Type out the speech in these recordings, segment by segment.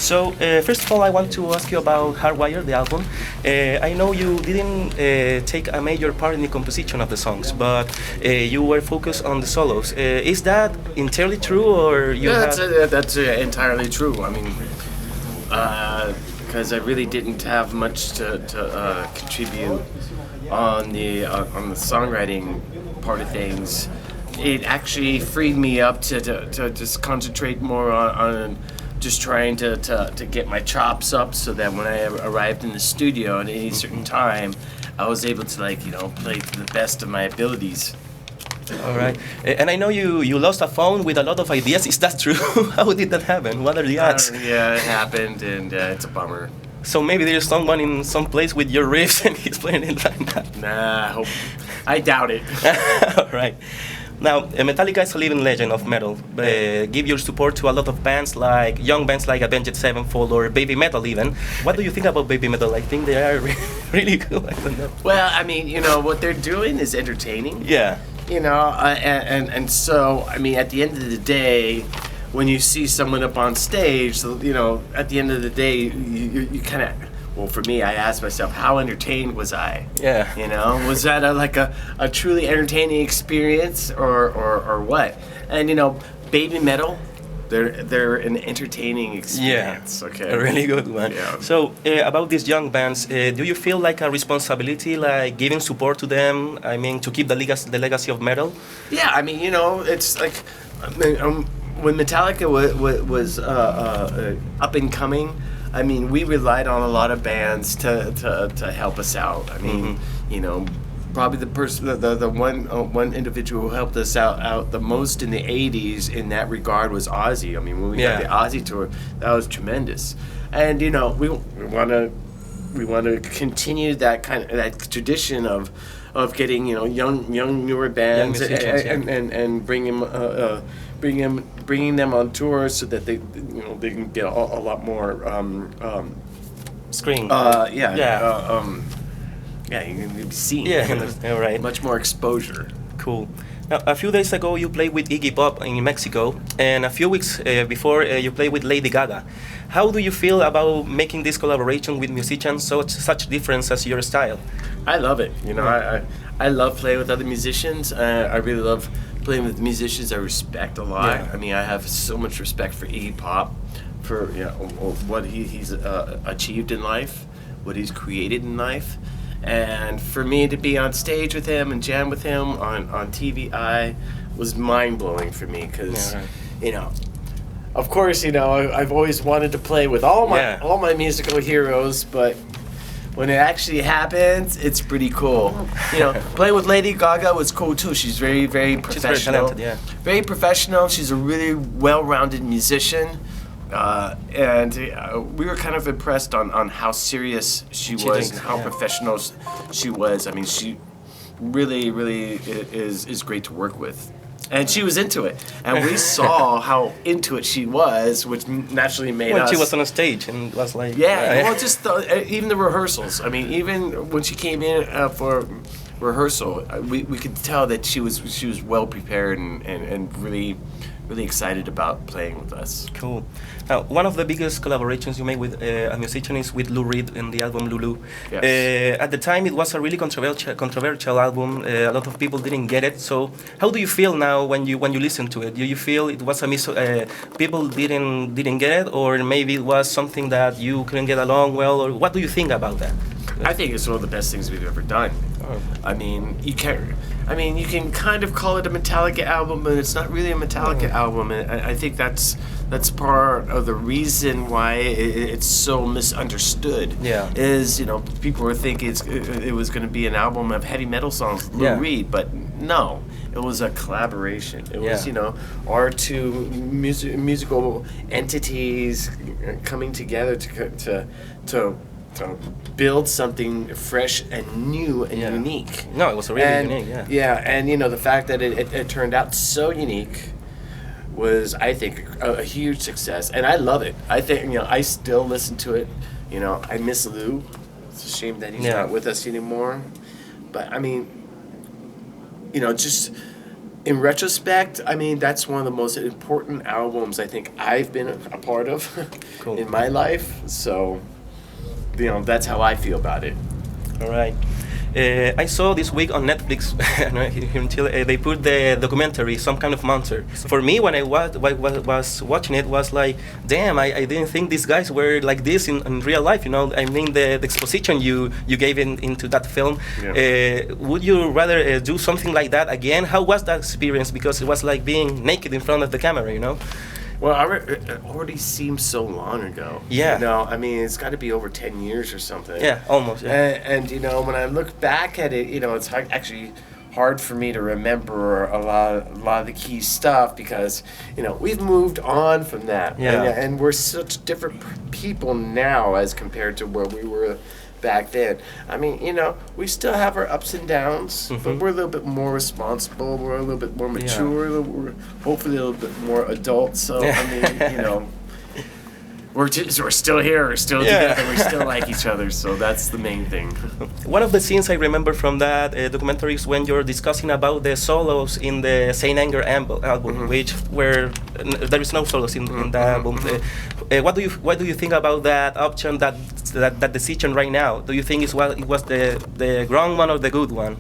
So, first of all, I want to ask you about Hardwire, the album. I know you didn't take a major part in the composition of the songs, but you were focused on the solos. Is that entirely true, or you Yeah, have... that's entirely true. I mean, because I really didn't have much to contribute on the songwriting part of things. It actually freed me up to just concentrate more on just trying to get my chops up, so that when I arrived in the studio at any certain time, I was able to play to the best of my abilities. All right. And I know you lost a phone with a lot of ideas. Is that true? How did that happen? What are the odds? Yeah, it happened, and it's a bummer. So maybe there's someone in some place with your riffs and he's playing it right now. Nah, I doubt it. All right. Now, Metallica is a living legend of metal. Give your support to a lot of bands, like young bands like Avenged Sevenfold or Baby Metal even. What do you think about Baby Metal? I think they are really cool. I don't know. Well, I mean, what they're doing is entertaining. Yeah. And so, I mean, at the end of the day, when you see someone up on stage, at the end of the day, you kind of, well, for me, I asked myself, how entertained was I? Yeah. Was that a truly entertaining experience or what? And, Baby Metal, they're an entertaining experience. Yeah, okay. A really good one. Yeah. So about these young bands, do you feel like a responsibility, like giving support to them? I mean, to keep the legacy of metal? Yeah, I mean, it's like when Metallica was up and coming. I mean, we relied on a lot of bands to help us out. I mean, probably the person, the one individual who helped us out the most in the '80s in that regard was Ozzy. I mean, when we got the Ozzy tour, that was tremendous. And we want to continue that that tradition of getting young newer bands and bringing them on tour, so that they can get a lot more screen. You can be seen. Yeah, right. Much more exposure. Cool. Now, a few days ago, you played with Iggy Pop in Mexico, and a few weeks before, you played with Lady Gaga. How do you feel about making this collaboration with musicians such difference as your style? I love it. I love playing with other musicians. I really love playing with musicians I respect a lot. Yeah. I mean, I have so much respect for Iggy Pop, for what he's achieved in life, what he's created in life. And for me to be on stage with him and jam with him on TVI was mind-blowing for me, because, of course, I've always wanted to play with all my musical heroes, but when it actually happens, it's pretty cool. Playing with Lady Gaga was cool too. She's very, very professional. She's very talented, yeah. Very professional. She's a really well-rounded musician. And we were kind of impressed on how serious she was and how professional she was. I mean, she really, really is great to work with. And she was into it. And we saw how into it she was, which naturally made us... When she was on a stage and was like... Yeah, well, just even the rehearsals. I mean, even when she came in for rehearsal, we could tell that she was well prepared and really excited about playing with us. Cool. Now, one of the biggest collaborations you made with a musician is with Lou Reed in the album Lulu. Yes. At the time, it was a really controversial album. A lot of people didn't get it. So, how do you feel now when you listen to it? Do you feel it was people didn't get it, or maybe it was something that you couldn't get along well, or what do you think about that? I think it's one of the best things we've ever done. Oh. I mean, you can kind of call it a Metallica album, but it's not really a Metallica album. And I think that's part of the reason why it's so misunderstood. Yeah. Is people were thinking it was going to be an album of heavy metal songs, Lou Reed, but no, it was a collaboration. It was our two musical entities coming together to build something fresh and new and unique. No, it was really unique, and the fact that it turned out so unique was, I think, a huge success, and I love it. I think, I still listen to it. I miss Lou. It's a shame that he's not with us anymore. But I mean, just in retrospect, I mean, that's one of the most important albums I think I've been a part of Cool. in my life. So, that's how I feel about it. All right. I saw this week on Netflix here in Chile, they put the documentary Some Kind of Monster. For me, when I was watching it, was like, damn, I didn't think these guys were like this in real life. I mean, the exposition you gave into that film. Yeah. Would you rather do something like that again? How was that experience? Because it was like being naked in front of the camera. Well, it already seems so long ago. Yeah. I mean, it's got to be over 10 years or something. Yeah, almost. Yeah. And when I look back at it, it's actually hard for me to remember a lot of the key stuff because, we've moved on from that. Yeah. And we're such different people now as compared to where we were back then. I mean, we still have our ups and downs, but we're a little bit more responsible. We're a little bit more mature. We're hopefully a little bit more adult. So, I mean, we're still here. We're still together. We still like each other. So that's the main thing. One of the scenes I remember from that documentary is when you're discussing about the solos in the Saint Anger album, which where there is no solos in the album. What do you think about that option, that decision right now? Do you think it was the wrong one or the good one?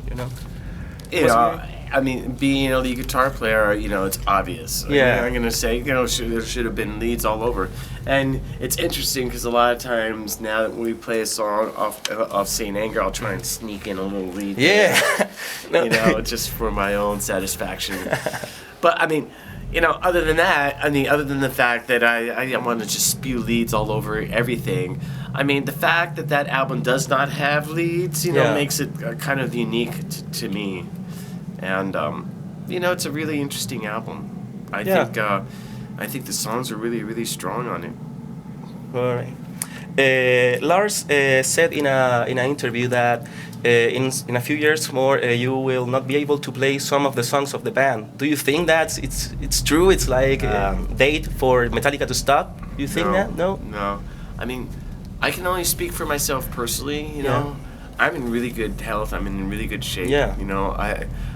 I mean, being a lead guitar player, it's obvious. Yeah. I'm going to say, there should have been leads all over. And it's interesting because a lot of times now that we play a song off Saint Anger, I'll try and sneak in a little lead. Yeah. Just for my own satisfaction. But, I mean, other than that, other than the fact that I want to just spew leads all over everything, I mean, the fact that album does not have leads, makes it kind of unique to me. And, it's a really interesting album. I think the songs are really, really strong on it. All right. Lars said in an interview that in a few years more you will not be able to play some of the songs of the band. Do you think that it's true? It's like a date for Metallica to stop? Do you think that? No? No. I mean, I can only speak for myself personally, Yeah. I'm in really good health. I'm in really good shape. Yeah.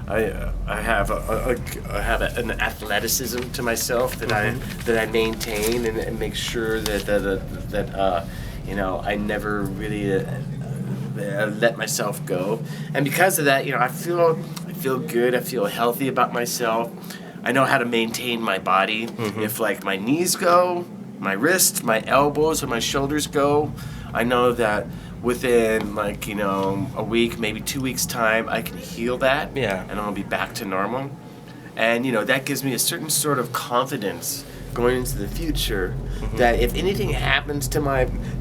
I have an athleticism to myself that I maintain and make sure that I never really let myself go. And because of that, I feel good. I feel healthy about myself. I know how to maintain my body. If like my knees go, my wrists, my elbows, or my shoulders go, I know that within a week, maybe 2 weeks time, I can heal that. Yeah. And I'll be back to normal. And that gives me a certain sort of confidence going into the future that if anything happens to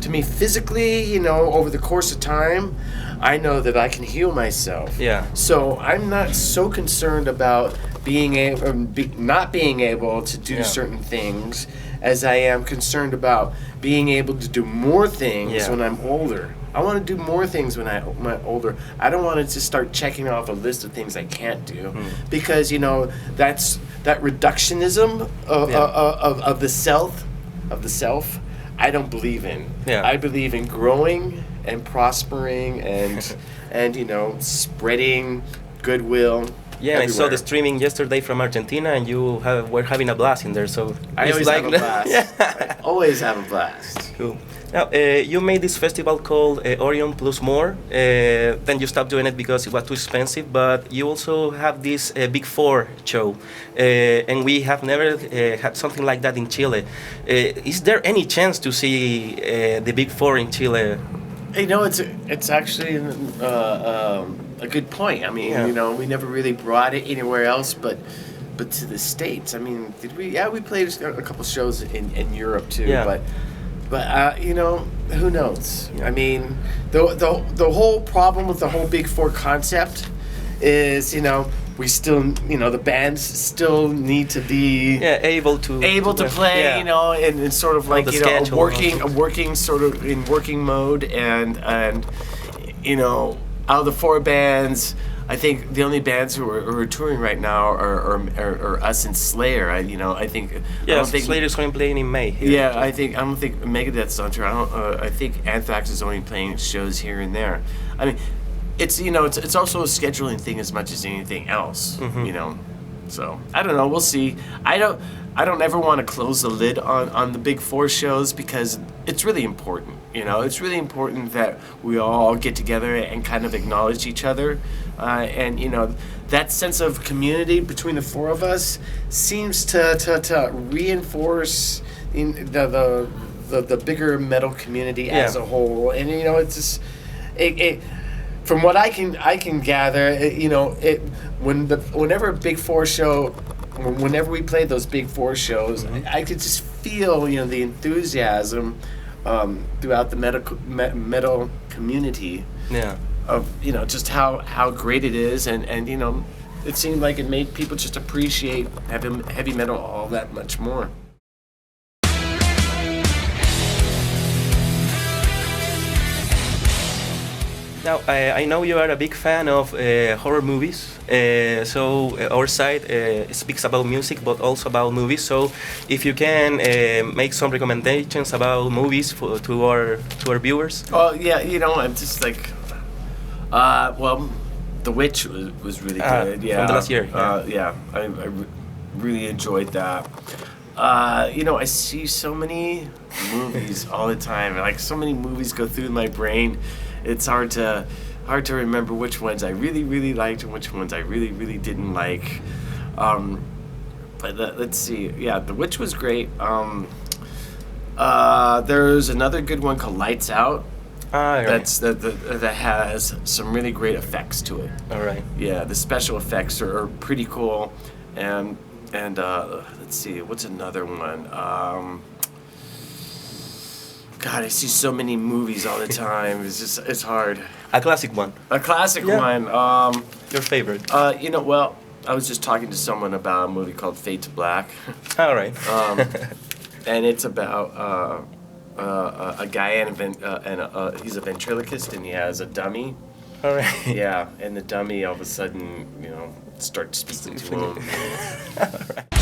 me physically, over the course of time, I know that I can heal myself. Yeah. So I'm not so concerned about not being able to do certain things as I am concerned about being able to do more things when I'm older. I want to do more things when I'm older. I don't want to just start checking off a list of things I can't do because that's that reductionism of the self. I don't believe in. Yeah. I believe in growing and prospering and spreading goodwill. Yeah, everywhere. I saw the streaming yesterday from Argentina, and you were having a blast in there. So I always have a blast. I always have a blast. Cool. Now, you made this festival called Orion Plus More. Then you stopped doing it because it was too expensive. But you also have this Big Four show, and we have never had something like that in Chile. Is there any chance to see the Big Four in Chile? It's actually a good point. I mean, we never really brought it anywhere else, but to the States. I mean, did we? Yeah, we played a couple shows in Europe too. Yeah. But who knows? Yeah. I mean, the whole problem with the whole Big Four concept is, we still, the bands still need to be able to play, and sort of like working sort of in working mode, and out of the four bands, I think the only bands who are touring right now are us and Slayer. I think Slayer's going to play in May. I don't think Megadeth's on tour. I think Anthrax is only playing shows here and there. I mean, it's it's also a scheduling thing as much as anything else. So I don't know. We'll see. I don't ever want to close the lid on the big four shows because it's really important. You know, it's really important that we all get together and kind of acknowledge each other, and you know, that sense of community between the four of us seems to reinforce the bigger metal community as a whole. And you know, it's just it from what I can gather, you know, whenever Big Four show, whenever we played those Big Four shows, I could just feel, you know, the enthusiasm throughout the metal community. Yeah. Of, you know, just how great it is, and you know, it seemed like it made people just appreciate heavy metal all that much more. Now, I know you are a big fan of horror movies, so our site speaks about music, but also about movies. So, if you can make some recommendations about movies to our viewers. Oh yeah, you know, I'm just like, well, The Witch was really good. Yeah, from the last year. Yeah, I really enjoyed that. You know, I see so many movies all the time. Like, so many movies go through my brain. It's hard to remember which ones I really liked and which ones I really didn't like. But let's see. Yeah, The Witch was great. There's another good one called Lights Out. That has some really great effects to it. All right. Yeah, the special effects are pretty cool. And let's see, what's another one? God, I see so many movies all the time. It's hard. A classic one. A classic one. Your favorite? You know, well, I was just talking to someone about a movie called Fade to Black. All right. And it's about a guy and he's a ventriloquist and he has a dummy. All right. Yeah, and the dummy all of a sudden, you know, starts speaking to him. All right.